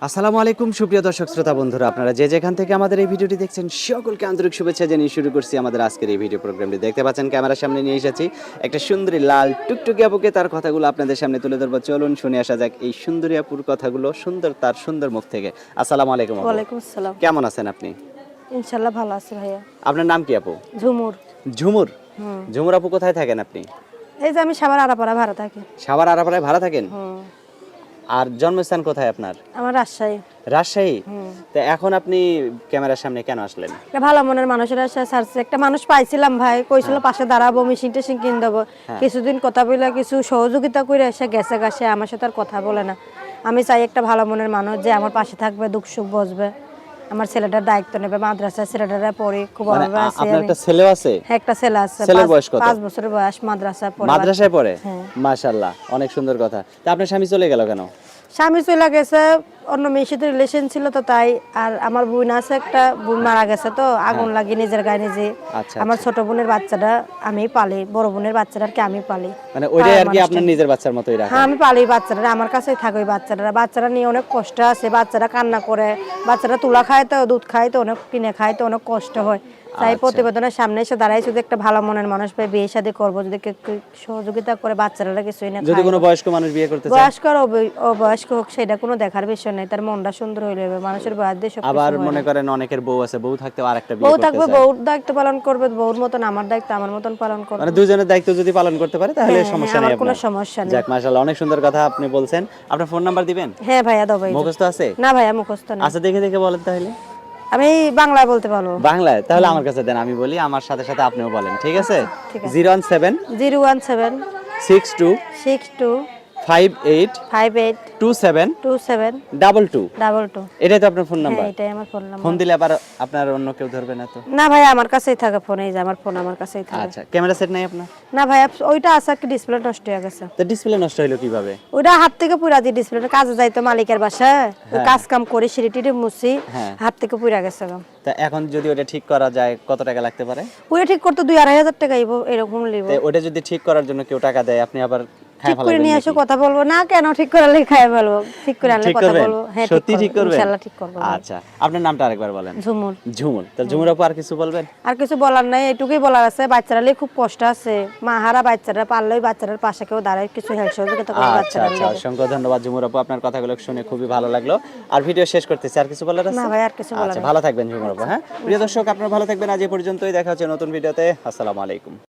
আসসালামু আলাইকুম সুপ্রিয় দর্শক শ্রোতা বন্ধুরা, আপনারা যে যেখান থেকে আমাদের এই ভিডিওটি দেখছেন সকলকে আন্তরিক শুভেচ্ছা জানিয়ে শুরু করছি আমাদের আজকের এই ভিডিও প্রোগ্রামটি। দেখতে পাচ্ছেন ক্যামেরার সামনে নিয়ে এসেছি একটা সুন্দরী লাল টুকটুকি আপুকে, তার কথাগুলো আপনাদের সামনে তুলে ধরবো। চলুন শুনে আসা যাক এই সুন্দরী আপুর কথাগুলো, তার সুন্দর মুখ থেকে। আসসালামু আলাইকুম আপু। ওয়ালাইকুম আসসালাম। কেমন আছেন আপনি? ইনশাআল্লাহ ভালো আছি ভাইয়া। আপনার নাম কি আপু? ঝুমুর। ঝুমুর। ঝুমুর আপু কোথায় থাকেন আপনি? এই যে আমি সাভার আরাপাড়া ভাড়া থাকি। সাভার আরাপাড়ায় ভাড়া থাকেন? আর জন্মস্থান কোথায় আপনার? আমার রাজশাহী। রাজশাহী। তো এখন আপনি ক্যামেরার সামনে কেন আসলেন? একটা ভালো মনের মানুষের আশায় ছাড়ছে। একটা মানুষ পাইছিলাম ভাই, কইছিল পাশে দাঁড়াবো, মেশিন টেশিন কিনে দেবো। কিছুদিন কথা বলে কিছু সহযোগিতা করে এসে গেছে গাছে, আমার সাথে আর কথা বলে না। আমি চাই একটা ভালো মনের মানুষ যে আমার পাশে থাকবে, দুঃখ সুখ বসবে, আমার ছেলেটার দায়িত্ব নেবে। মাদ্রাসায় ছেলেটারা পড়ে খুব অভাবে আছে। আপনার একটা ছেলে আছে? হ্যাঁ, একটা ছেলে আছে। ছেলের বয়স কত? 5 বছরের বয়স, মাদ্রাসায় পড়ে। মাদ্রাসায় পড়ে? মাশাআল্লাহ, অনেক সুন্দর কথা। তা আপনার স্বামী চলে গেল কেন? স্বামী চলে গেছে, অন্য মেয়ের সাথে রিলেশন ছিল তো তাই। আর আমার বোন আছে একটা, বোন মারা গেছে তো আগুন লাগিয়ে নিজের গায়ে নিজে। আচ্ছা, আমার ছোট বোনের বাচ্চাটা আমি পালি, বড় বোনের বাচ্চাটা কি আমি পালি। মানে ওইটাই আর কি আপনার নিজের বাচ্চার মতোই রাখেন? হ্যাঁ, আমি পালি বাচ্চাটা, আমার কাছেই থাকে ওই বাচ্চাটা। বাচ্চারা নিয়ে অনেক কষ্ট আছে, বাচ্চারা কান্না করে, বাচ্চারা তুলা খায় তো, দুধ খায় তো, অনেক কিনে খায় তো, অনেক কষ্ট হয়। তাই প্রতিবেদনের সামনে এসে দাঁড়াই, শুধু একটা ভালো মনের মানুষ পাই, বিয়ে শাদী করবো, যদি কেউ সহযোগিতা করে বাচ্চারা কিছুই না যদি খায়। কোনো বয়স্ক মানুষ বিয়ে করতে চায়? বয়স্ক আর অবয়স্ক হোক সেটা কোনো দেখার বিষয় নাই, তার মনটা সুন্দর হইলে হবে। মানুষের বয়স দিয়ে সবকিছু আবার হয় না। মনে করেন অনেকের বউ আছে, বউ থাকতেও আরেকটা বিয়ে বউ করতে থাকবে, চায়। বউর দায়িত্ব পালন করবে, বউর মতন আমার দায়িত্ব আমার মতন পালন করবে। মানে দুজনের দায়িত্ব যদি পালন করতে পারে তাহলে সমস্যা নেই আমার কোনো আপনার। সমস্যা নেই। যাক, মাশাআল্লাহ, অনেক সুন্দর কথা আপনি বলছেন। আপনার ফোন নাম্বার দিবেন? হ্যাঁ ভাইয়া, দাও ভাই। মুখস্থ আছে? না ভাইয়া, মুখস্থ নেই। আচ্ছা, দেখে দেখে বলেন তাহলে। আমি বাংলায় বলতে পারবো। বাংলায়? তাহলে আমার কাছে দেন, আমি বলি, আমার সাথে সাথে আপনিও বলেন, ঠিক আছে? ঠিক আছে। 017 017 62 62 58 58 27 27 22। 22। এটাই তো আপনার ফোন নাম্বার? হ্যাঁ, এটাই আমার ফোন নাম্বার। ফোন দিলে আবার আপনার অন্য কেউ ধরবে না তো? না ভাই, আমার কাছেই থাকে ফোন, এই যে আমার ফোন আমার কাছেই থাকে। আচ্ছা, ক্যামেরা সেট নাই আপনার? না ভাই, ওইটা আছে, একটা ডিসপ্লে নষ্ট হয়ে গেছে। তো ডিসপ্লে নষ্ট হলো কিভাবে? ওইটা হাত থেকে পুরা দিয়ে, ডিসপ্লেটা কাজে যাইতো মালিকের বাসায়, ওই কাজ কাম করে সিঁড়ি টিড়ি মুছি, হাত থেকে পুরা গেছে। তা এখন যদি ওটা ঠিক করা যায় কত টাকা লাগতে পারে? ওইটা ঠিক করতে 2-2.5 টাকা এরকম লিব। তো ওটা যদি ঠিক করার জন্য কেউ টাকা দেয়, আপনি আবার ঠিক করে নিয়ে এসে কথা বলবো না কেন? ঠিক করে খাই বলবো, ঠিক করে আনলে কথা বলবো। হ্যাঁ, সত্যি ঠিক করবেন? ইনশাআল্লাহ ঠিক করব। আচ্ছা, আপনার নামটা আরেকবার বলেন। ঝুমুর। ঝুমুর। তা ঝুমুর আপু, আর কিছু বলবেন? আর কিছু বলার নাই, এটুকুই বলার আছে। বাচ্চারা খুব কষ্ট আছে, মাহারা বাচ্চারা পারলেই বাচ্চাদের পাশে কেউ দাঁড়ায়, কিছু হেল্প সহযোগিতা করে আচ্ছা বাচ্চারা। আচ্ছা, অসংখ্য ধন্যবাদ ঝুমুর আপু, আপনার কথাগুলো শুনে খুবই ভালো লাগলো। আর ভিডিও শেষ করতেছি, আর কিছু বলার আছে? না ভাই, আর কিছু বলার আচ্ছা, নেই। ভালো থাকবেন ঝুমুর আপু। হ্যাঁ, প্রিয় দর্শক, আপনারা ভালো থাকবেন। আজ এই পর্যন্তই, দেখা হচ্ছে নতুন ভিডিওতে। আসসালামু আলাইকুম।